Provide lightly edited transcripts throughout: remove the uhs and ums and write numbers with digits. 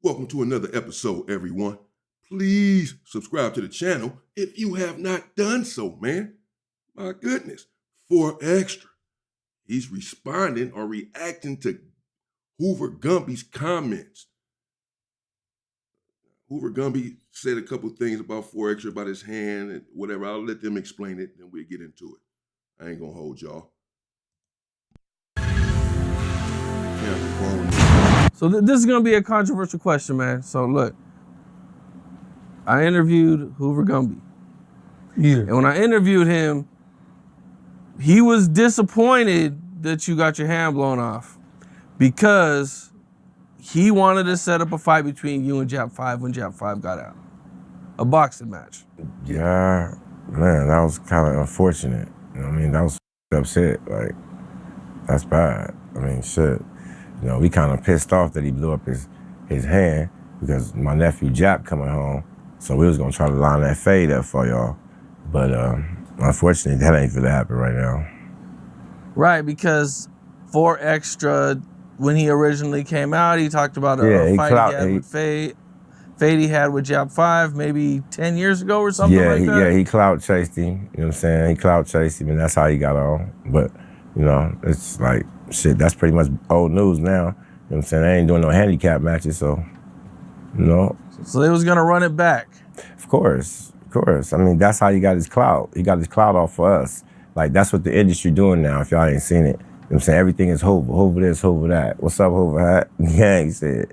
Welcome to another episode, everyone. Please subscribe to the channel if you have not done so, man. My goodness, 4Extra. He's responding or reacting to Hoover Gumby's comments. Hoover Gumby said a couple things about 4Extra, about his hand and whatever. I'll let them explain it, and we'll get into it. I ain't gonna hold y'all. So this is gonna be a controversial question, man. So look, I interviewed Hoover Gumby. Yeah. And when I interviewed him, he was disappointed that you got your hand blown off because he wanted to set up a fight between you and Jap 5 when Jap 5 got out. A boxing match. Yeah, man, that was kind of unfortunate. You know what I mean? That was upset. Like, that's bad. I mean, shit. You know, we kind of pissed off that he blew up his hand because my nephew Jap coming home. So we was gonna try to line that fade up for y'all. But unfortunately, that ain't gonna happen right now. Right, because 4Extra, when he originally came out, he talked about a fight he had with Fade he had with Jap 5 maybe 10 years ago or something like that. Yeah, he clout chased him. You know what I'm saying? He clout chased him, and that's how he got on. But, you know, it's like, shit, that's pretty much old news now. You know what I'm saying? They ain't doing no handicap matches, so, you know. So they was gonna run it back. Of course. I mean, that's how he got his clout. He got his clout off for us. Like, that's what the industry doing now, if y'all ain't seen it. You know what I'm saying? Everything is Hoover. Hoover this, Hoover that. What's up, Hoover hat? Yeah, he said.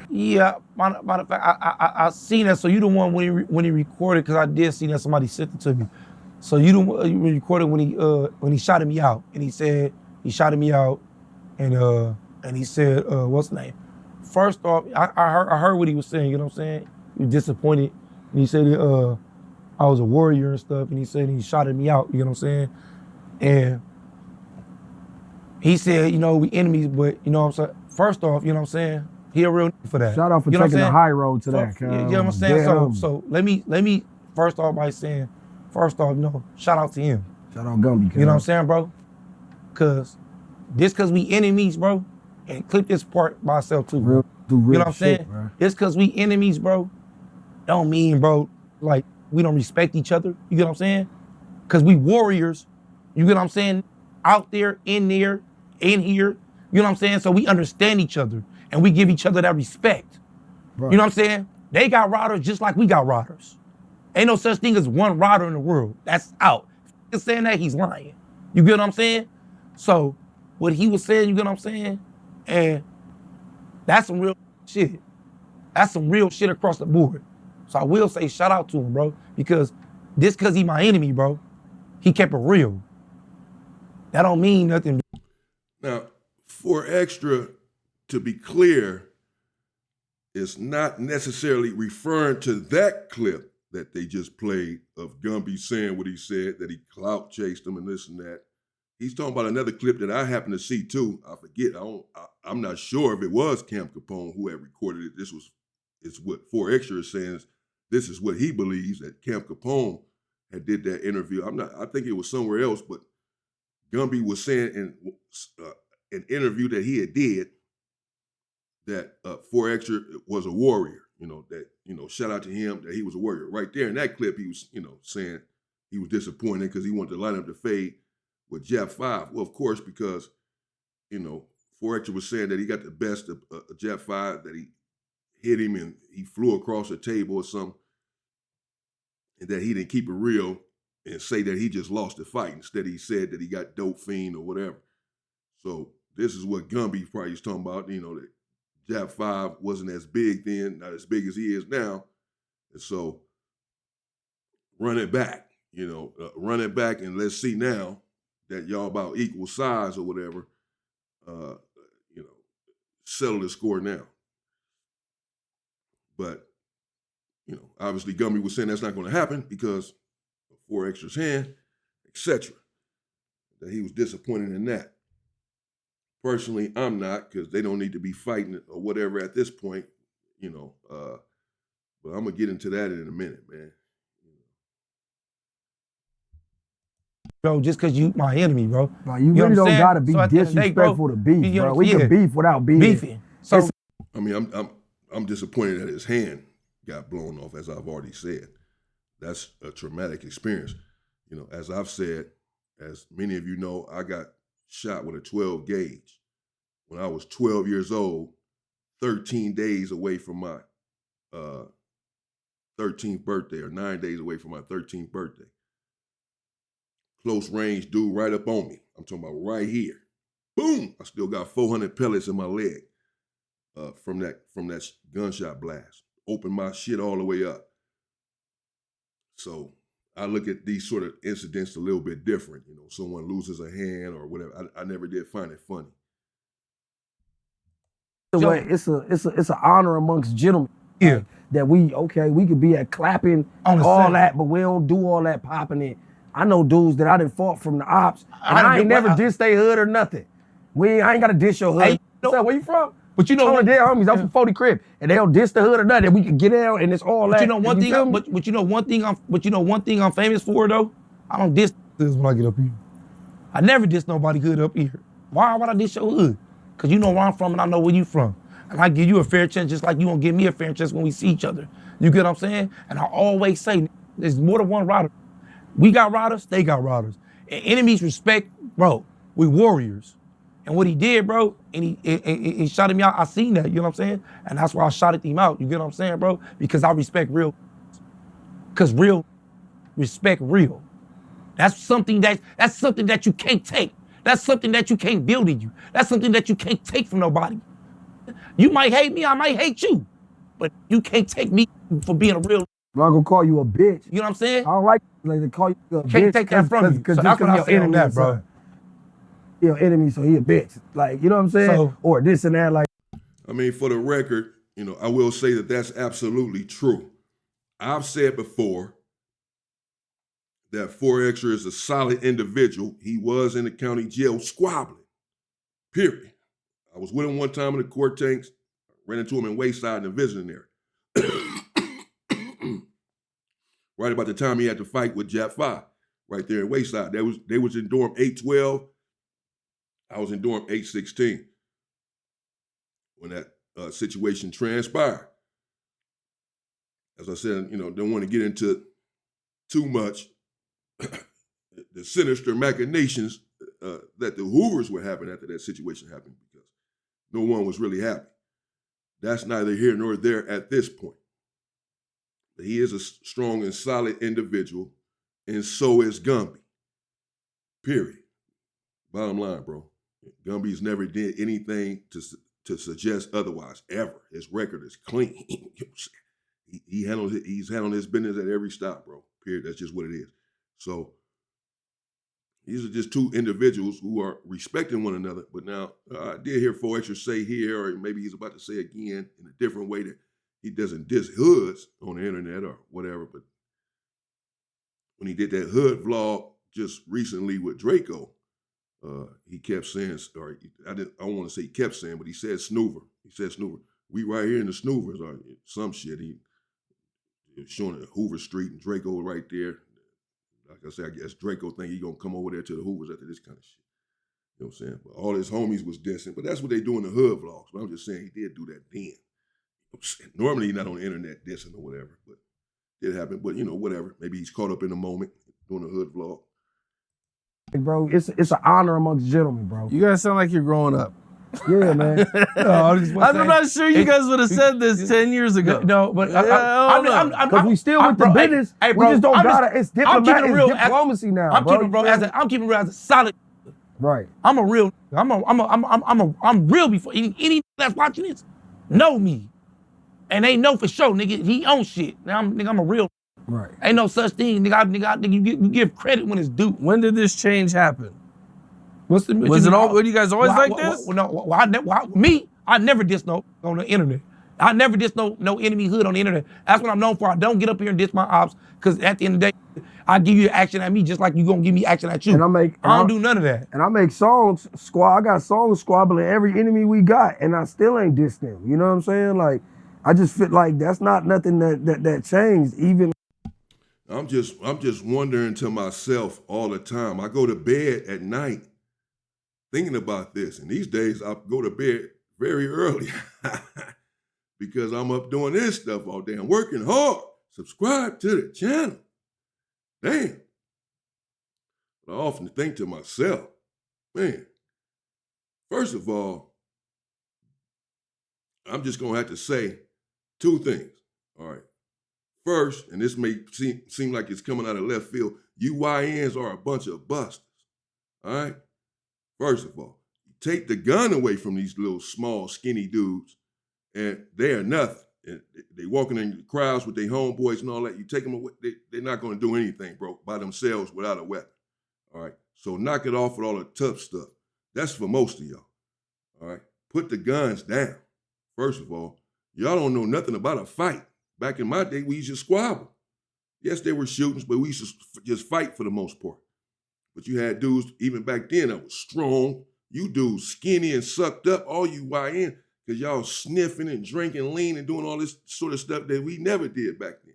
Yeah, matter of fact, I seen that. So you the one when he recorded, because I did see that somebody sent it to me. So you recorded when he shot me out, and he said he shot me out, and he said what's the name? First off, I heard what he was saying. You know what I'm saying? He was disappointed, and he said I was a warrior and stuff, and he said he shot me out. You know what I'm saying? And he said, you know, we enemies, but you know what I'm saying? First off, you know what I'm saying? He a real for that. Shout out for taking the high road to that. You know what I'm saying? So let me first off by saying, you know, shout out to him. Shout out Gumby. You know what I'm saying, bro? Cause we enemies, bro, and clip this part by myself too. Real you know what I'm shit, saying? Bro. Just cause we enemies, bro, don't mean, bro, like we don't respect each other. You get what I'm saying? Cause we warriors, you get what I'm saying? Out there, in here. You know what I'm saying? So we understand each other and we give each other that respect. Right. You know what I'm saying? They got riders just like we got riders. Ain't no such thing as one rider in the world. That's out. If he's saying that, he's lying. You get what I'm saying? So what he was saying, you get what I'm saying? And that's some real shit. That's some real shit across the board. So I will say shout out to him, bro, because he my enemy, bro. He kept it real. That don't mean nothing. Now, 4Extra, to be clear, is not necessarily referring to that clip that they just played of Gumby saying what he said, that he clout chased him and this and that. He's talking about another clip that I happen to see too. I forget. I'm not sure if it was Cam Capone who had recorded it. It's what 4Extra is saying. This is what he believes that Cam Capone had did that interview. I think it was somewhere else, but Gumby was saying in an interview that he had did that 4Extra was a warrior, you know, that, you know, shout out to him that he was a warrior. Right there in that clip, he was, you know, saying he was disappointed because he wanted to line up the fade with Jap 5. Well, of course, because, you know, 4Extra was saying that he got the best of Jap 5, that he hit him and he flew across the table or something, and that he didn't keep it real and say that he just lost the fight. Instead, he said that he got dope fiend or whatever. So this is what Gumby probably is talking about, you know, that Jap 5 wasn't as big then, not as big as he is now. And so run it back, you know, run it back, and let's see now that y'all about equal size or whatever, you know, settle the score now. But, you know, obviously Gumby was saying that's not going to happen because of 4Extra's hand, etc. That he was disappointed in that. Personally, I'm not, because they don't need to be fighting or whatever at this point, you know. But I'm going to get into that in a minute, man. Bro, just because you my enemy, bro. Like, you really don't got to be disrespectful to beef, bro. We can beef without being. Beefing. So I mean, I'm disappointed that his hand got blown off, as I've already said. That's a traumatic experience. You know, as I've said, as many of you know, I got shot with a 12 gauge when I was 12 years old, 13 days away from my 13th birthday, or 9 days away from my 13th birthday. Close range dude right up on me. I'm talking about right here. Boom! I still got 400 pellets in my leg from that gunshot blast. Opened my shit all the way up. So I look at these sort of incidents a little bit different. You know, someone loses a hand or whatever. I never did find it funny. It's an honor amongst gentlemen. Yeah. Like, that we could be at clapping On the all set. that, but we don't do all that popping it. I know dudes that I done fought from the ops, and I ain't never dissed they hood or nothing. I ain't gotta diss your hood. Hey, Where you from? But you know Some what? of their homies, I'm from 40 Crib, and they don't diss the hood or nothing. We can get out, and it's all But that. you know one thing. feel me? But you know one thing I'm famous for though. I don't diss this when I get up here. I never diss nobody hood up here. Why would I diss your hood? Cause you know where I'm from and I know where you from. And I give you a fair chance just like you gonna give me a fair chance when we see each other. You get what I'm saying? And I always say there's more than one rider. We got riders, they got riders. And enemies respect, bro. We warriors. And what he did, bro, and he shot him out. I seen that, you know what I'm saying? And that's why I shot him out. You get what I'm saying, bro? Because I respect real. Cause real respect real. That's something that you can't take. That's something that you can't build in you. That's something that you can't take from nobody. You might hate me, I might hate you, but you can't take me for being a real. I'm not gonna call you a bitch. You know what I'm saying? I don't like to call you a bitch. Can't take that from you. So that's what I say on that, bro. Your enemy, so he a bitch. Like, you know what I'm saying? So- or this and that, like. I mean, for the record, you know, I will say that that's absolutely true. I've said before that 4Extra is a solid individual. He was in the county jail squabbling, period. I was with him one time in the court tanks, ran into him in Wayside in the visiting area. Right about the time he had to fight with Jap 5, right there in Wayside. They was in dorm 812. I was in dorm 816 when that situation transpired. As I said, you know, don't want to get into too much the sinister machinations that the Hoovers were having after that situation happened, because no one was really happy. That's neither here nor there at this point. But he is a strong and solid individual, and so is Gumby. Period. Bottom line, bro. Gumby's never did anything to suggest otherwise, ever. His record is clean. He's handling his business at every stop, bro. Period. That's just what it is. So these are just two individuals who are respecting one another. But now I did hear 4Extra say here, or maybe he's about to say again in a different way, that he doesn't diss hoods on the internet or whatever. But when he did that hood vlog just recently with Draco, he kept saying, or I don't want to say he kept saying, but he said snoover. He said snoover. We right here in the snoovers, or some shit. He was showing Hoover Street and Draco right there. Like I said, I guess Draco think he gonna come over there to the Hoovers after this kind of shit. You know what I'm saying? But all his homies was dissing, but that's what they do in the hood vlogs. But I'm just saying he did do that then. You know what I'm saying? Normally he's not on the internet dissing or whatever, but it happened. But you know, whatever. Maybe he's caught up in the moment doing a hood vlog. Bro, it's an honor amongst gentlemen, bro. You guys sound like you're growing up. Yeah, man. I'm not sure you guys would have said this 10 years ago. No, but Because we still with the bro, business. hey, We bro, just don't I'm got it. It's diplomacy now, I'm bro. keeping real as a solid. Right. I'm a real. I'm real before any that's watching this know me, and they know for sure, nigga. He owns shit. Now I'm a real. Right. Ain't no such thing, nigga. You give credit when it's due. When did this change happen? Was Were you guys always like this? I never diss no on the internet. I never diss no enemy hood on the internet. That's what I'm known for. I don't get up here and diss my ops, because at the end of the day, I give you action at me just like you gonna give me action at you. And I don't do none of that. And I make songs, I got songs squabbling every enemy we got, and I still ain't diss them. You know what I'm saying? Like, I just feel like that's not nothing that changed. Even I'm just wondering to myself all the time. I go to bed at night thinking about this, and these days I go to bed very early. because I'm up doing this stuff all day. I'm working hard. Subscribe to the channel. Damn. But I often think to myself, man, first of all, I'm just going to have to say two things. All right. First, and this may seem like it's coming out of left field, you YNs are a bunch of busters. All right? First of all, you take the gun away from these little small, skinny dudes, and they are nothing. And they walking in the crowds with their homeboys and all that. You take them away, they're not going to do anything, bro, by themselves without a weapon. All right? So knock it off with all the tough stuff. That's for most of y'all. All right? Put the guns down. First of all, y'all don't know nothing about a fight. Back in my day, we used to squabble. Yes, there were shootings, but we used to just fight for the most part. But you had dudes, even back then, that was strong. You dudes skinny and sucked up, all you YN, because y'all sniffing and drinking lean and doing all this sort of stuff that we never did back then.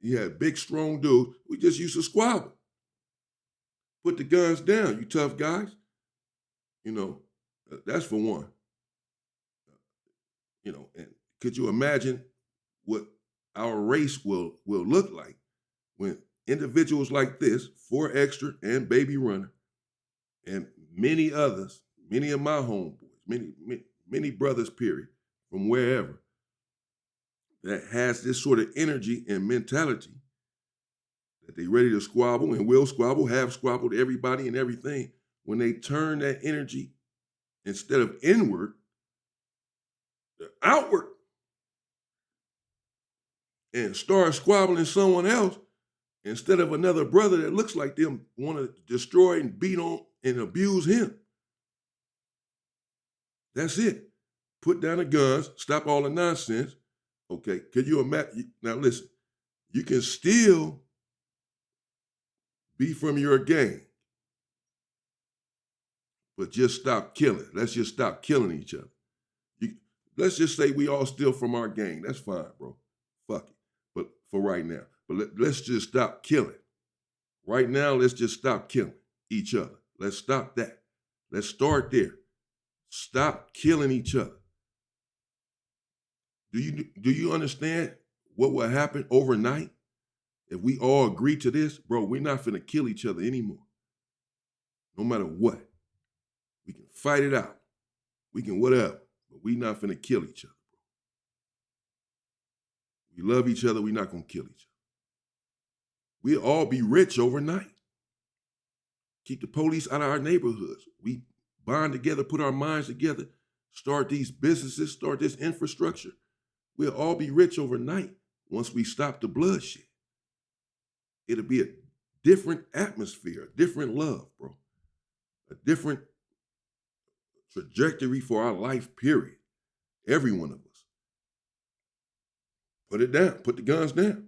You had big, strong dudes. We just used to squabble. Put the guns down, you tough guys. You know, that's for one. You know, and could you imagine what our race will look like when individuals like this, 4Extra and Baby Runner, and many others, many of my homeboys, many brothers, period, from wherever, that has this sort of energy and mentality that they ready to squabble and will squabble, have squabbled everybody and everything. When they turn that energy, instead of inward, outward, and start squabbling someone else, instead of another brother that looks like them want to destroy and beat on and abuse him. That's it. Put down the guns, stop all the nonsense. Okay, can you imagine? Now listen, you can still be from your gang, but just stop killing. Let's just stop killing each other. Let's just say we all still from our gang. That's fine, bro. Fuck it. But for right now. But let's just stop killing. Right now, let's just stop killing each other. Let's stop that. Let's start there. Stop killing each other. Do you understand what will happen overnight if we all agree to this? Bro, we're not finna kill each other anymore. No matter what. We can fight it out. We can whatever. But we not finna kill each other, bro. We love each other. We're not gonna kill each other. We'll all be rich overnight. Keep the police out of our neighborhoods. We bond together, put our minds together, start these businesses, start this infrastructure. We'll all be rich overnight once we stop the bloodshed. It'll be a different atmosphere, a different love, bro. A different trajectory for our life, period. Every one of us. Put it down. Put the guns down.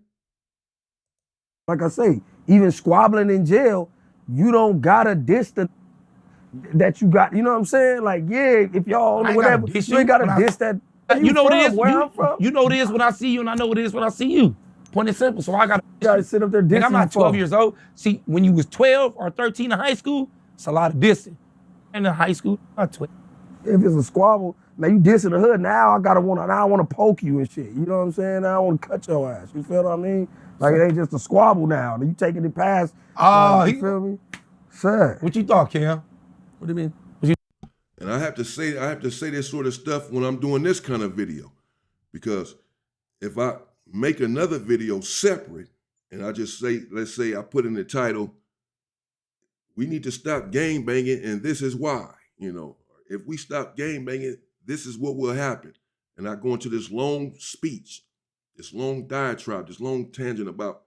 Like I say, even squabbling in jail, you don't gotta diss the that you got. You know what I'm saying? Like, yeah, if y'all on whatever, you ain't gotta diss that. You know what it is? Where I'm from? You know what it is when I see you, and I know what it is when I see you. Point and simple. So I gotta sit up there dissing. I'm not 12 years old. See, when you was 12 or 13 in high school, it's a lot of dissing. And in high school, not 12. If it's a squabble, man, you dissing the hood. Now I wanna poke you and shit. You know what I'm saying? Now I wanna cut your ass. You feel what I mean? Like it ain't just a squabble now. You taking it past. You feel me? Sir. What you thought, Cam? What do you mean? And I have to say this sort of stuff when I'm doing this kind of video, because if I make another video separate and I just say, let's say I put in the title, we need to stop gang banging and this is why, you know, if we stop gang banging, this is what will happen. And I go into this long speech, this long diatribe, this long tangent about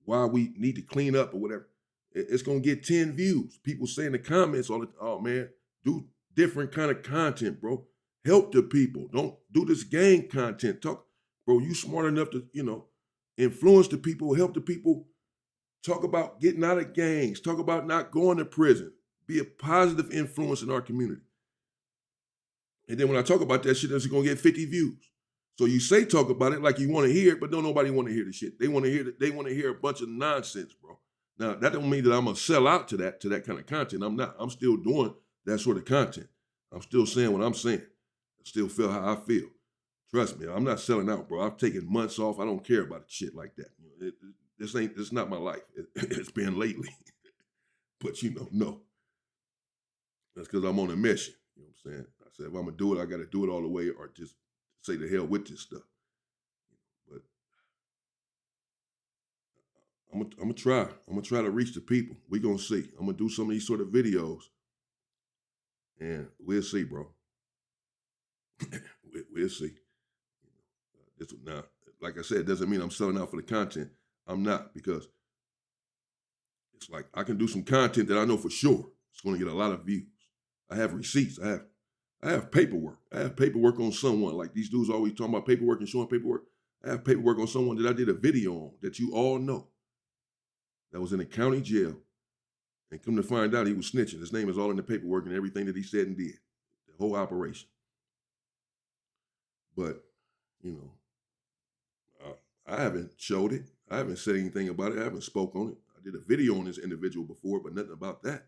why we need to clean up or whatever. It's going to get 10 views. People say in the comments all the time, oh man, do different kind of content, bro. Help the people. Don't do this gang content. Talk, bro, you smart enough to, you know, influence the people, help the people. Talk about getting out of gangs. Talk about not going to prison. Be a positive influence in our community. And then when I talk about that shit, it's going to get 50 views. So you say talk about it like you want to hear it, but don't nobody want to hear the shit. They want to hear a bunch of nonsense, bro. Now, that don't mean that I'm going to sell out to that kind of content. I'm not. I'm still doing that sort of content. I'm still saying what I'm saying. I still feel how I feel. Trust me, I'm not selling out, bro. I've taken months off. I don't care about shit like that. This is not my life. It's been lately. But no. That's because I'm on a mission. You know what I'm saying? I said, if I'm gonna do it, I gotta do it all the way or just say the hell with this stuff. But I'm gonna try. I'm gonna try to reach the people. We're gonna see. I'm gonna do some of these sort of videos. And we'll see, bro. We'll see. Now, like I said, it doesn't mean I'm selling out for the content. I'm not, because it's like I can do some content that I know for sure it's going to get a lot of views. I have receipts. I have paperwork. I have paperwork on someone. Like these dudes always talking about paperwork and showing paperwork. I have paperwork on someone that I did a video on that you all know that was in a county jail. And come to find out, he was snitching. His name is all in the paperwork and everything that he said and did. The whole operation. But, I haven't showed it. I haven't said anything about it. I haven't spoke on it. I did a video on this individual before, but nothing about that.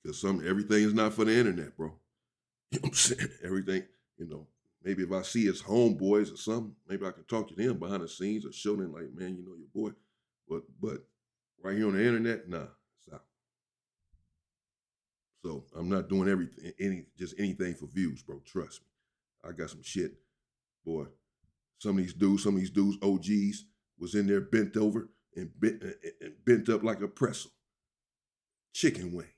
Because everything is not for the internet, bro. You know what I'm saying? Everything, maybe if I see his homeboys or something, maybe I can talk to them behind the scenes or show them like, man, your boy. But right here on the internet, nah, it's out. So I'm not doing anything for views, bro. Trust me. I got some shit, boy. Some of these dudes, OGs, was in there bent over and bent up like a pretzel. Chicken wing.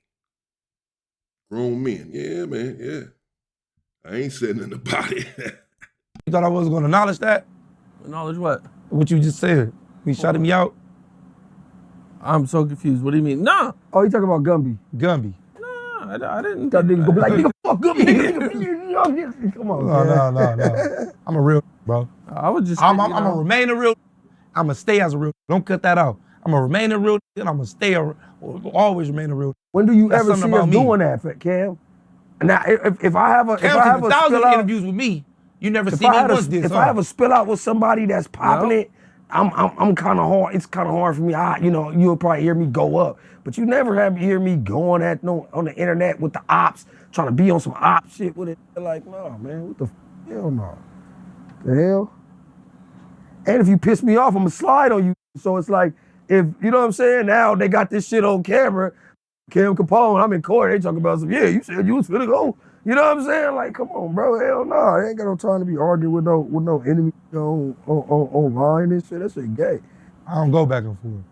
Grown men. Yeah, man, yeah. I ain't said nothing about it. You thought I wasn't gonna acknowledge that? Acknowledge what? What you just said. You shouted me out? I'm so confused. What do you mean? No. Oh, you talking about Gumby? Gumby. No, I didn't. That nigga go be like, nigga, fuck Gumby, nigga. Come on, No. I'm a real bro. I was just. I'm gonna remain a real. I'm gonna stay as a real. Don't cut that out. I'm gonna remain a real, and I'm gonna stay always remain a real. When do you That's ever see something us about me. doing that, Cam? Now, if I have a Cam took 1,000 spill out, interviews with me. You never see me once this. if I have a spill out with somebody that's popping it, I'm kind of hard. It's kind of hard for me. You'll probably hear me go up, but you never hear me going on the internet with the ops, trying to be on some op shit with it. They're like, no, man, what the hell no? The hell? And if you piss me off, I'm gonna slide on you. So it's like, if you know what I'm saying, now they got this shit on camera. Cam Capone, I'm in court, they talking about some, you said you was finna go. You know what I'm saying? Like, come on, bro, hell no. I ain't got no time to be arguing with no enemy online and shit. That shit gay. I don't go back and forth.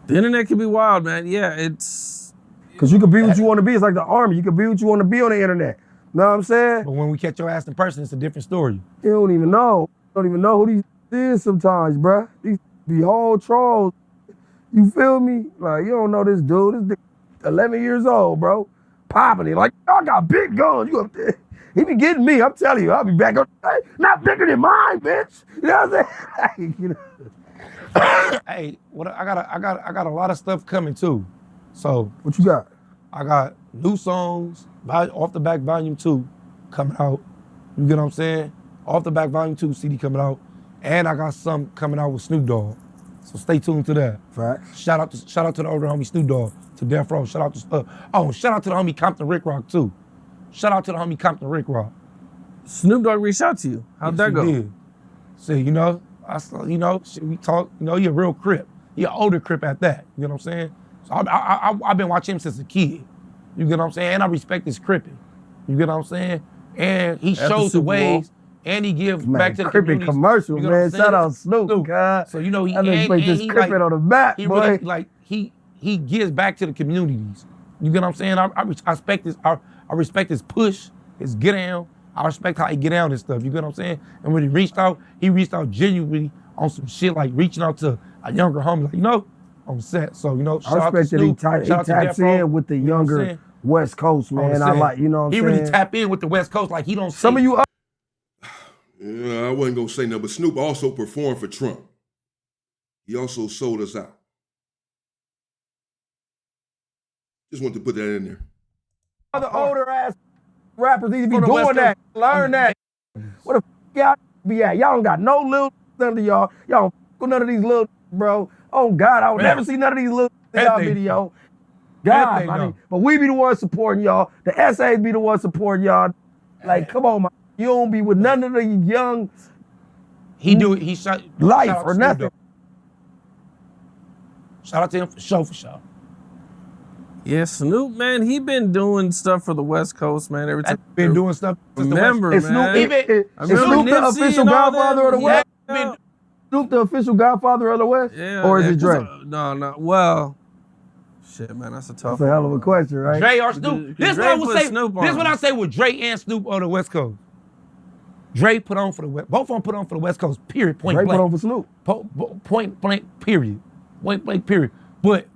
The internet can be wild, man. Yeah, it's. Cause you can be what you want to be. It's like the army. You can be what you want to be on the internet. Know what I'm saying? But when we catch your ass in person, it's a different story. You don't even know. You don't even know who these is sometimes, bruh. These be whole trolls. You feel me? Like, you don't know this dude. This 11 years old, bro. Popping it. Like, y'all got big guns. You up there. He be getting me. I'm telling you, I'll be back on. Hey, not bigger than mine, bitch. You know what I'm saying? Hey, I got a lot of stuff coming too. So What you got? I got new songs, Off the Back Volume 2 coming out. You get what I'm saying? Off the Back Volume 2 CD coming out. And I got some coming out with Snoop Dogg. So stay tuned to that. Facts. Shout out to the older homie Snoop Dogg, to Death Row. Shout out to shout out to the homie Compton Rick Rock too. Shout out to the homie Compton Rick Rock. Snoop Dogg reached out to you. How'd that go? Did. See, shit, we talk. You're a real Crip. You're an older Crip at that. You know what I'm saying? So I've been watching him since a kid. You get what I'm saying? And I respect his cripping. You get what I'm saying? And he After shows the Super Bowl. ways, and he gives back to the Crippin' community. commercial, man. Shout out Snoop, God. So he I done put this Crippin' on the map, he boy. really he gives back to the communities. You get what I'm saying? I respect his I respect his push, his get down. I respect how he get down and stuff. You get what I'm saying? And when he reached out genuinely on some shit, like reaching out to a younger homie, like on set. So shout I out to respect that Snoop, he shout out to taps Death Row. in with the You know what I'm younger saying? West Coast, man. I like, you know what I'm he saying? really tap in with the West Coast, like he don't. Some of you Yeah, I wasn't gonna say no, but Snoop also performed for Trump. He also sold us out. Just want to put that in there. other older ass rappers need to be From the West doing that. Coast. Learn that. Where the y'all be at? Y'all don't got no little under y'all. Y'all don't with none of these little, bro. Oh God, I would never see none of these little in y'all video. God, They I know. mean, but we be the ones supporting y'all. The essays be the ones supporting y'all. Like, come on, man. You don't be with none of the young He do it. He shot life shout out or to Snoop, nothing. though. Shout out to him for sure. Yeah, Snoop, man, he been doing stuff for the West Coast, man. Every time. That been doing stuff since Remember, Is Snoop, man. He been- is I remember Snoop the Nipsey official and all godfather of the them. West? Yeah. Snoop the official godfather of the West? Yeah, Or is yeah, it Dre? 'cause, no. Well, shit, man, that's a tough That's a hell of a one, bro. question, right? Dre or Snoop. This is what I would Dre put say. Snoop This is on. what I say with Dre and Snoop on the West Coast. Dre put on for the West. Both of them put on for the West Coast. Period. Point Dre blank. put on for Snoop. Point blank. Period. Point blank. Period. But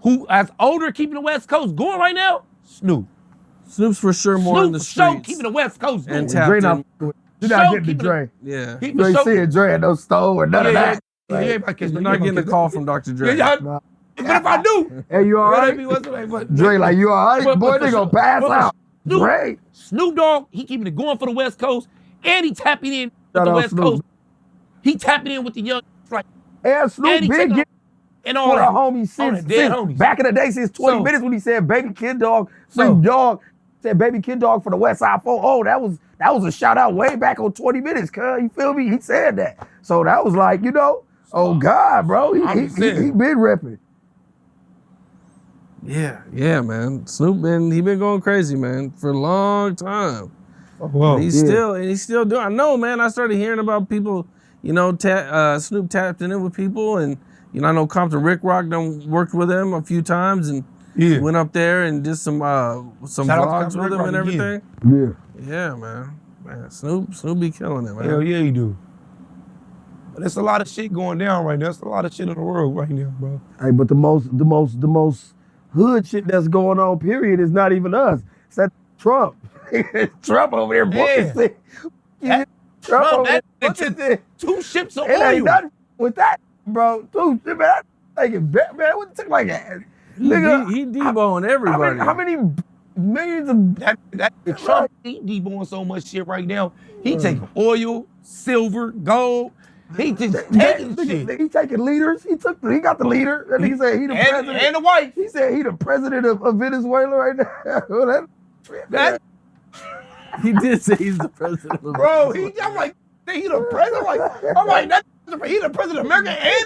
who, as older, keeping the West Coast going right now? Snoop. Snoop's for sure more in the Snoop show streets. keeping the West Coast going. And Dre tapped not, in. you're Show not getting to keeping Dre. Yeah. He You ain't seeing Dre at no store or none of that. You're You're not getting a call from Dr. Dre. Nah. But if I do, Hey, you all right? Dre like, you all right? But- Boy, but they for gonna Snoop- pass but for out. Snoop- Dre. Snoop Dogg, he keeping it going for the West Coast, and he tapping in with Shout the out West Snoop. Coast. He tapping in with the young, like, And Snoop and he been taking getting and all for the that. homie All since, the dead homies. back in the day, since 20 So- minutes when he said Baby Kid Dog, So- Free Dog, said Baby Kid Dog for the West Side 4. Oh, that was a shout out way back on 20 minutes, cuz. You feel me? He said that. So that was like, oh God, bro. He been repping. Yeah, man. Snoop he been going crazy, man, for a long time. Whoa. And he's still doing. I know, man. I started hearing about people, Snoop tapped in with people, and I know Compton Rick Rock done worked with him a few times, and went up there and did some Shout out to vlogs Compton with Rick him and Rock everything. Yeah. Yeah, man. Snoop be killing it, man. Hell yeah, he do. But there's a lot of shit going down right now. There's a lot of shit in the world right now, bro. Hey, but the most hood shit that's going on, period, is not even us. It's that Trump. Trump over there booking shit. Trump over there booking shit. 2 ships of It ain't oil. nothing with that, bro. Dude, man, I think it bet, man. What took like that? Nigga, He deboing everybody. how many millions of That Trump, he deboing so much shit right now. He taking oil, silver, gold. He just taking shit. He taking leaders. He got the leader. That nigga said he the president. And the wife. He said he the president of Venezuela right now. That, He did say he's the president. Of bro, I'm like, he the president? I'm like, he the president of America and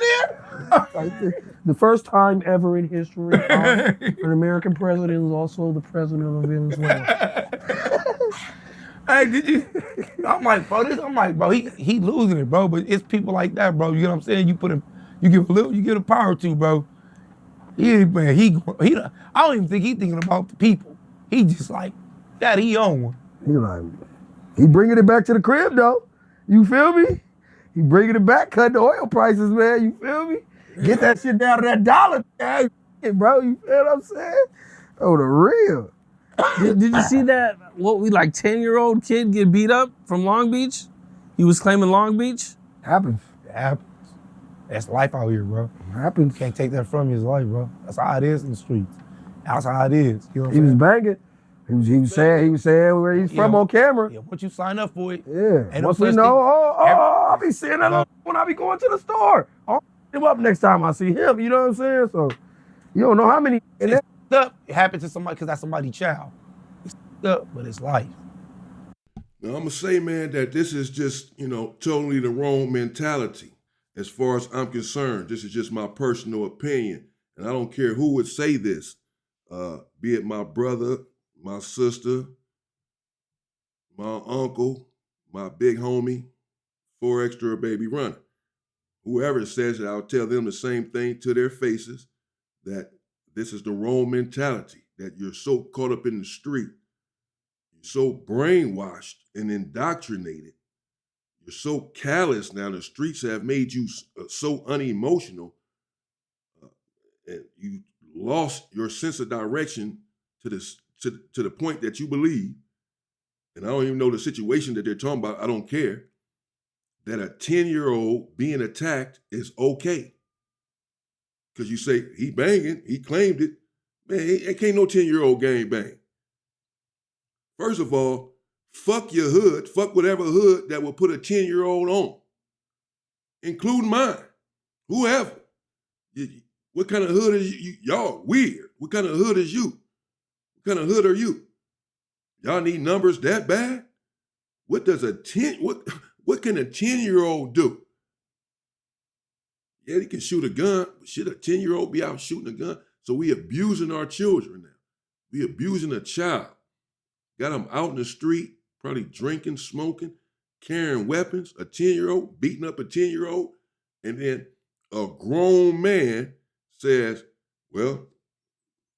there? The first time ever in history, an American president is also the president of Venezuela. Hey, did you? I'm like, bro, he losing it, bro. But it's people like that, bro. You know what I'm saying? You give the power to, bro. I don't even think he thinking about the people. He just like, that he on one. He bringing it back to the crib though. You feel me? He bringing it back, cutting the oil prices, man. You feel me? Get that shit down to that dollar, bro. You feel what I'm saying? Oh, the real. Did you see that? 10-year-old kid get beat up from Long Beach? He was claiming Long Beach. Happens. It happens. That's life out here, bro. Happens. Can't take that from you. It's life, bro. That's how it is in the streets. That's how it is. You know what He I'm was saying? banging. He was saying where he's from on camera. Yeah, once you sign up for it, Yeah. And Once the we first know, thing- I'll be seeing that when I be going to the store. I'll hit him up next time I see him. You know what I'm saying? So you don't know how many. And it's up. It happened to somebody because that's somebody's child. It's up, but it's life. Now, I'm going to say, man, that this is just, totally the wrong mentality. As far as I'm concerned, this is just my personal opinion. And I don't care who would say this, be it my brother, my sister, my uncle, my big homie, 4Extra baby runner. Whoever says it, I'll tell them the same thing to their faces, that this is the wrong mentality, that you're so caught up in the street, you're so brainwashed and indoctrinated, you're so callous now, the streets have made you so unemotional, and you lost your sense of direction to the point that you believe, and I don't even know the situation that they're talking about, I don't care, that a 10-year-old being attacked is okay. Because you say, he banging, he claimed it. Man, it can't no 10-year-old gang bang. First of all, fuck your hood, fuck whatever hood that will put a 10-year-old on, including mine, whoever. What kind of hood is you? Y'all weird. What kind of hood is you? What kind of hood are you? Y'all need numbers that bad? What can a 10-year-old do? Yeah, he can shoot a gun, but should a 10-year-old be out shooting a gun? So we abusing our children now. We abusing a child. Got them out in the street, probably drinking, smoking, carrying weapons, a 10-year-old, beating up a 10-year-old, and then a grown man says, well,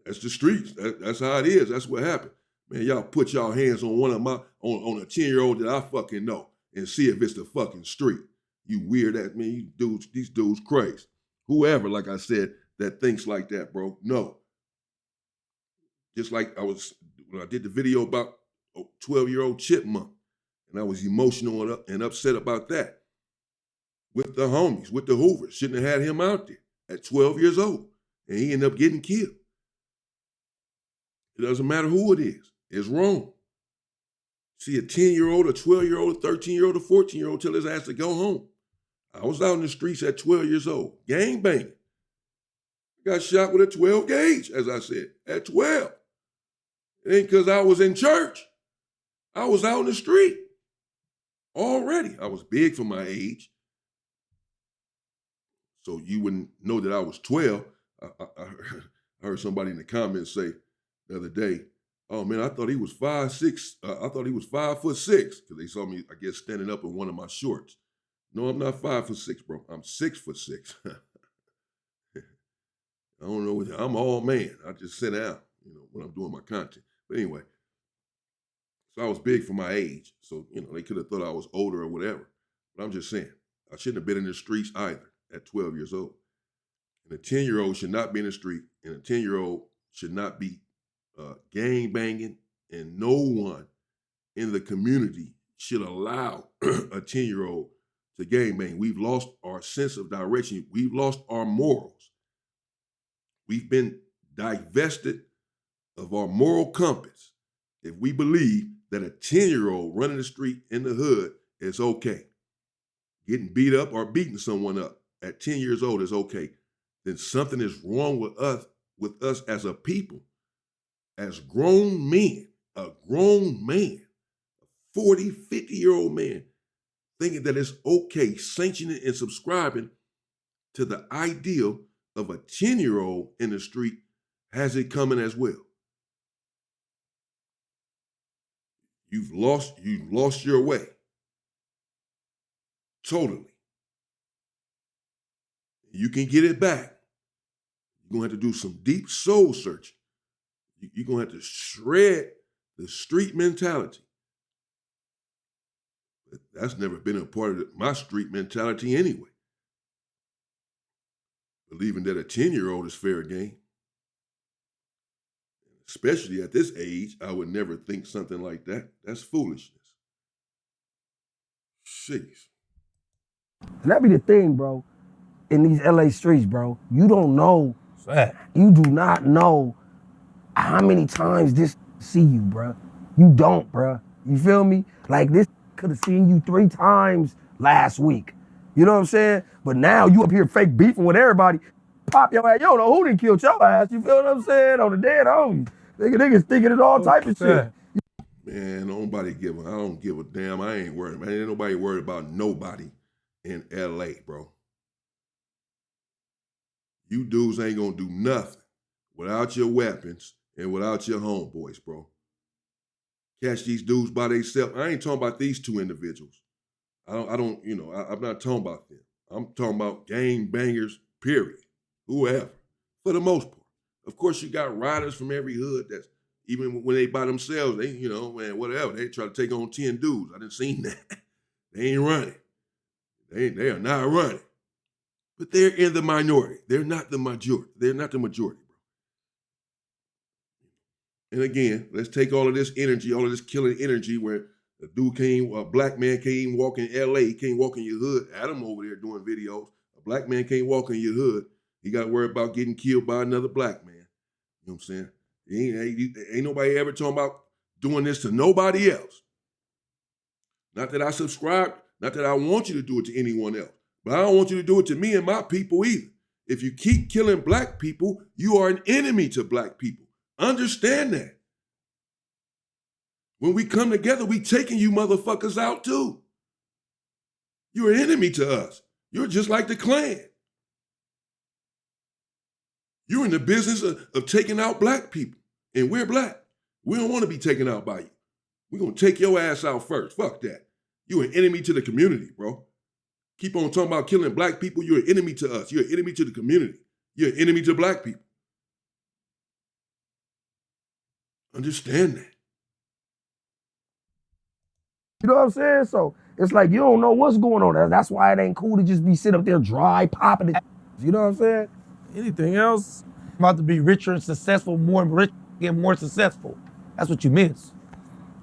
that's the streets. That's how it is. That's what happened. Man, y'all put y'all hands on on a 10-year-old that I fucking know and see if it's the fucking street. You weird ass, man, these dudes crazy. Whoever, like I said, that thinks like that, bro, no. Just like when I did the video about a 12-year-old chipmunk, and I was emotional and upset about that. With the homies, with the Hoovers. Shouldn't have had him out there at 12 years old. And he ended up getting killed. It doesn't matter who it is. It's wrong. See a 10-year-old, a 12-year-old, a 13-year-old, a 14-year-old tell his ass to go home. I was out in the streets at 12 years old, gang banging. I got shot with a 12 gauge, as I said, at 12. It ain't because I was in church. I was out in the street already. I was big for my age. So you wouldn't know that I was 12. I heard somebody in the comments say the other day, oh man, I thought he was 5'6". I thought he was 5'6", because they saw me, I guess, standing up in one of my shorts. No, I'm not 5'6", bro. I'm 6'6". I don't know. I'm all man. I just sit down, when I'm doing my content. But anyway, so I was big for my age. So, they could have thought I was older or whatever. But I'm just saying, I shouldn't have been in the streets either at 12 years old. And a 10-year-old should not be in the street, and a 10-year-old should not be gang banging, and no one in the community should allow a 10-year-old to gang bang. We've lost our sense of direction. We've lost our morals. We've been divested of our moral compass if we believe that a 10-year-old running the street in the hood is okay. Getting beat up or beating someone up at 10 years old is okay. Then something is wrong with us as a people, as grown men, a grown man, a 40, 50-year-old man, thinking that it's okay, sanctioning and subscribing to the ideal of a 10-year-old in the street has it coming as well. You've lost your way. Totally. You can get it back. You're going to have to do some deep soul searching. You're going to have to shred the street mentality. But that's never been a part of my street mentality anyway. Believing that a 10-year-old is fair game. Especially at this age, I would never think something like that. That's foolishness. Jeez. And that be the thing, bro. In these LA streets, bro, you don't know. You do not know how many times this see you, bro. You don't, bro. You feel me? Like this could have seen you 3 times last week. You know what I'm saying? But now you up here fake beefing with everybody. Pop your ass. You don't know who done killed your ass. You feel what I'm saying? On the dead homies. Niggas thinking it's all type of shit. Man, I don't give a damn. I ain't worried, man. Ain't nobody worried about nobody in LA, bro. You dudes ain't gonna do nothing without your weapons and without your homeboys, bro. Catch these dudes by themselves. I ain't talking about these 2 individuals. I'm not talking about them. I'm talking about gang bangers, period. Whoever, for the most part. Of course, you got riders from every hood that's, even when they by themselves, they, man, whatever. They try to take on 10 dudes. I done seen that. They ain't running. They are not running. But they're in the minority. They're not the majority. They're not the majority, bro. And again, let's take all of this energy, all of this killing energy where a black man can't even walk in LA. He can't walk in your hood. Adam over there doing videos. A black man can't walk in your hood. He got to worry about getting killed by another black man. You know what I'm saying? Ain't nobody ever talking about doing this to nobody else. Not that I subscribe, not that I want you to do it to anyone else, but I don't want you to do it to me and my people either. If you keep killing black people, you are an enemy to black people. Understand that. When we come together, we taking you motherfuckers out too. You're an enemy to us. You're just like the Klan. You're in the business of taking out black people, and we're black. We don't want to be taken out by you. We're going to take your ass out first. Fuck that. You're an enemy to the community, bro. Keep on talking about killing black people. You're an enemy to us. You're an enemy to the community. You're an enemy to black people. Understand that. You know what I'm saying? So it's like you don't know what's going on. That's why it ain't cool to just be sitting up there dry popping it. You know what I'm saying? Anything else? I'm about to be richer and successful, more rich and more successful. That's what you miss.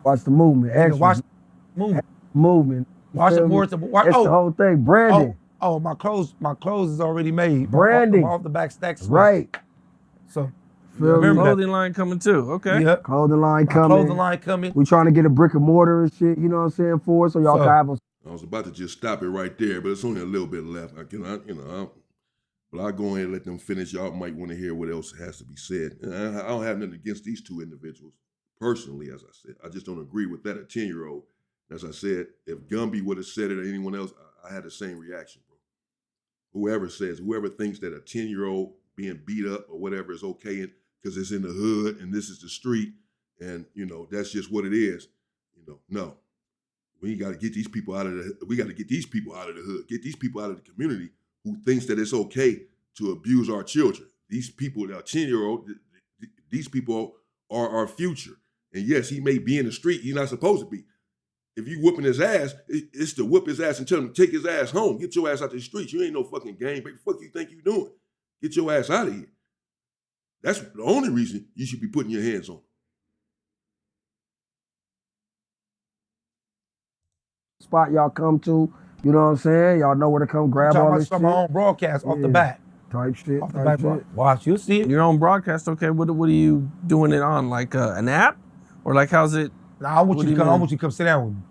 Watch the movement. Nigga, Actually, watch the movement. movement. Watch it more. That's the whole thing. Branding. Oh, my clothes is already made. Branding. Off the back stacks. Right. So Remember clothing line coming too. Okay. Yep. Clothing line My coming. clothing line coming. We trying to get a brick and mortar and shit, you know what I'm saying, for it, so y'all can have a... I was about to just stop it right there, but it's only a little bit left. But I'll go ahead and let them finish. Y'all might want to hear what else has to be said. And I don't have nothing against these two individuals, personally, as I said. I just don't agree with that, a 10-year-old. As I said, if Gumby would have said it or anyone else, I had the same reaction, bro. Whoever thinks that a 10-year-old being beat up or whatever is okay because it's in the hood and this is the street and, that's just what it is. No. We got to get these people out of the hood. Get these people out of the community who thinks that it's okay to abuse our children. These people that are 10-year-old, these people are our future. And yes, he may be in the street. He's not supposed to be. If you whooping his ass, it's to whoop his ass and tell him to take his ass home. Get your ass out the streets. You ain't no fucking gang. What the fuck you think you doing? Get your ass out of here. That's the only reason you should be putting your hands on him. Spot y'all come to, you know what I'm saying? Y'all know where to come grab all this shit. My own broadcast off the bat. Type shit. Off the bat. Watch, you'll see it. Your own broadcast. Okay. What are you doing it on? Like an app, or like how's it? Nah, I want you to come sit down with me.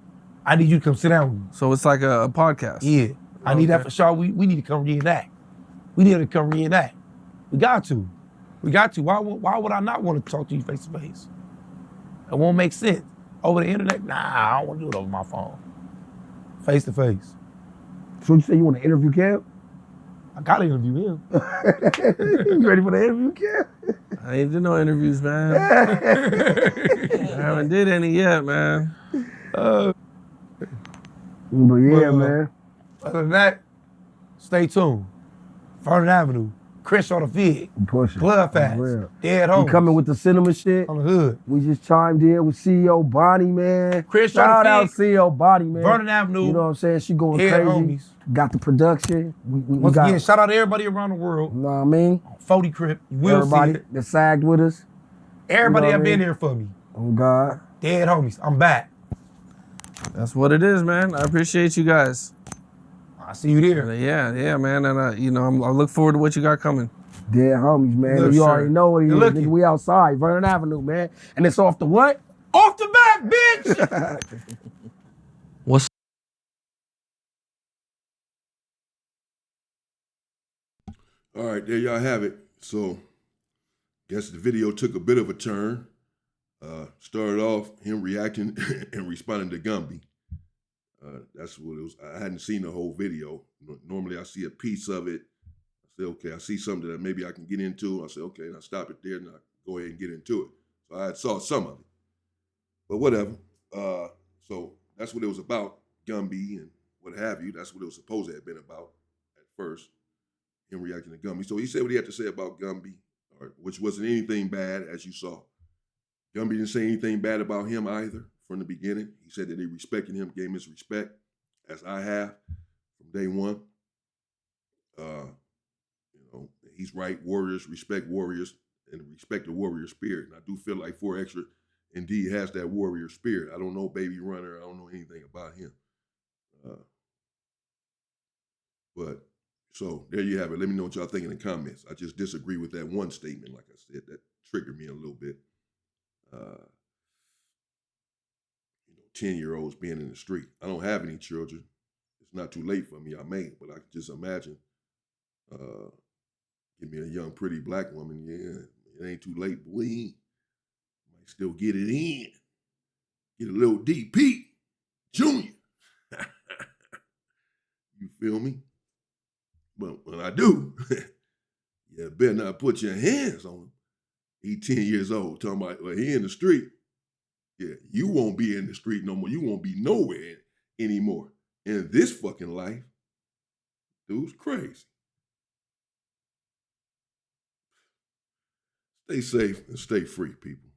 I need you to come sit down with me. So it's like a podcast. Yeah, I need that for sure. We need to come reenact. We need to come reenact. We got to. Why would I not want to talk to you face to face? It won't make sense. Over the internet? Nah, I don't want to do it over my phone. Face to face. So you say you want to interview Cam? I gotta interview him. You ready for the interview, Cam? I ain't did no interviews, man. I haven't did any yet, man. But yeah, man. Other than that, stay tuned. Vernon Avenue, Crenshaw the Fig, Blood Fast, Dead Homies. We coming with the cinema shit. On the hood. We just chimed in with CEO Bonnie, man. Crenshaw Shout the out Fig, CEO Bonnie, man. Vernon Avenue. You know what I'm saying? She going Dead crazy. Homies. Got the production. Once again, shout out to everybody around the world. You know what I mean? 40 Crip, you will everybody see it. that sagged with us. Everybody you know that been here for me. Oh, God. Dead Homies, I'm back. That's what it is, man. I appreciate you guys. I see you there. Yeah, man. And I look forward to what you got coming. Dead Homies, man. You already know what it is. Nigga, we outside, Vernon Avenue, man. And it's off the what? Off the back, bitch! What's All right, there y'all have it. So, guess the video took a bit of a turn. Started off him reacting and responding to Gumby. That's what it was. I hadn't seen the whole video. Normally I see a piece of it. I say, okay, I see something that maybe I can get into. I say, okay, and I stop it there and I go ahead and get into it. So I saw some of it. But whatever. So that's what it was about, Gumby and what have you. That's what it was supposed to have been about at first, him reacting to Gumby. So he said what he had to say about Gumby, which wasn't anything bad, as you saw. Gumby didn't say anything bad about him either from the beginning. He said that he respected him, gave him his respect, as I have from day one. He's right. Warriors respect warriors and respect the warrior spirit. And I do feel like 4Extra indeed has that warrior spirit. I don't know Baby Runner. I don't know anything about him. But so there you have it. Let me know what y'all think in the comments. I just disagree with that one statement, like I said, that triggered me a little bit. 10-year-olds being in the street. I don't have any children. It's not too late for me. I may, but I can just imagine Give me a young, pretty black woman, yeah, it ain't too late, but we might still get it in. Get a little DP, Junior. You feel me? But when I do, you better not put your hands on him. He 10 years old, talking about, well, he in the street. Yeah, you won't be in the street no more. You won't be nowhere anymore. In this fucking life, dude's crazy. Stay safe and stay free, people.